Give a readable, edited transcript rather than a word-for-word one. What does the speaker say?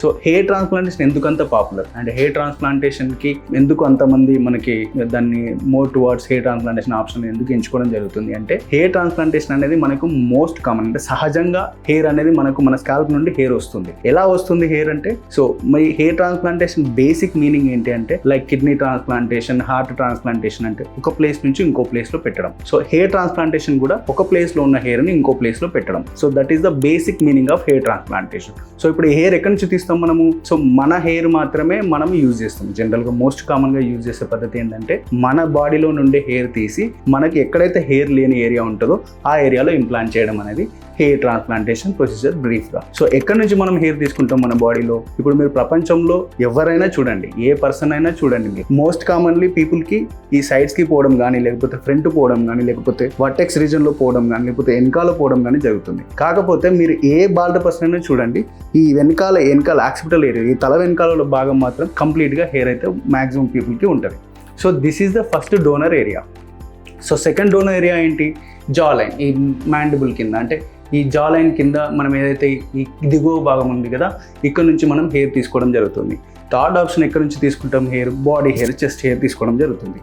So hair transplantation ఎందుకు అంత popular అంటే హెయిర్ ట్రాన్స్ప్లాంటేషన్కి ఎందుకు అంతమంది మనకి దాన్ని more towards hair transplantation option ఎందుకు ఎంచుకోవడం జరుగుతుంది అంటే హెయిర్ ట్రాన్స్ప్లాంటేషన్ అనేది మనకు మోస్ట్ కామన్ అంటే సహజంగా హెయిర్ అనేది మనకు మన స్కాల్ప్ నుండి హెయిర్ వస్తుంది. ఎలా వస్తుంది హెయిర్ అంటే సో మరి హెయిర్ ట్రాన్స్ప్లాంటేషన్ బేసిక్ మీనింగ్ ఏంటి అంటే like kidney transplantation, heart transplantation అంటే ఒక ప్లేస్ నుంచి ఇంకో ప్లేస్ లో పెట్టడం. సో హెయిర్ ట్రాన్స్ప్లాంటేషన్ కూడా ఒక ప్లేస్ లో ఉన్న హెయిర్ ని ఇంకో ప్లేస్ లో పెట్టడం. So that is the basic meaning of hair transplantation. So ఇప్పుడు హెయిర్ ఎక్కడి నుంచి తీస్తాం మనము? సో మన హెయిర్ మాత్రమే మనం యూజ్ చేస్తాం. జనరల్ గా మోస్ట్ కామన్ గా యూజ్ చేసే పద్ధతి ఏంటంటే మన బాడీలో నుండి హెయిర్ తీసి మనకి ఎక్కడైతే హెయిర్ లేని ఏరియా ఉంటుందో ఆ ఏరియాలో ఇంప్లాంట్ చేయడం అనేది హెయిర్ ట్రాన్స్ప్లాంటేషన్ ప్రొసీజర్ బ్రీఫ్ గా. సో ఎక్కడి నుంచి మనం హెయిర్ తీసుకుంటాం మన బాడీలో? ఇప్పుడు మీరు ప్రపంచంలో ఎవరైనా చూడండి, ఏ పర్సన్ అయినా చూడండి, మీరు మోస్ట్ కామన్లీ పీపుల్ కి ఈ సైడ్స్ కి పోవడం కానీ, లేకపోతే ఫ్రంట్ పోవడం కానీ, లేకపోతే వర్టెక్స్ రీజన్ లో పోవడం కానీ, లేకపోతే వెనకాల పోవడం కానీ జరుగుతుంది. కాకపోతే మీరు ఏ బాల్డ్ పర్సన్ అయినా చూడండి, ఈ వెనకాల ఆక్సిపిటల్ ఏరియా, ఈ తల వెనకాల భాగం మాత్రం కంప్లీట్ గా హెయిర్ అయితే మాక్సిమం పీపుల్ కి ఉంటుంది. So this is the first donor area. So second donor area ఏంటి? జా లైన్, ఈ మ్యాండిబుల్ కింద అంటే ఈ జా లైన్ కింద మనం ఏదైతే ఈ దిగువ భాగం ఉంది కదా, ఇక్కడ నుంచి మనం హెయిర్ తీసుకోవడం జరుగుతుంది. థర్డ్ ఆప్షన్ ఎక్కడ నుంచి తీసుకుంటాం hair? Body hair, chest hair తీసుకోవడం జరుగుతుంది.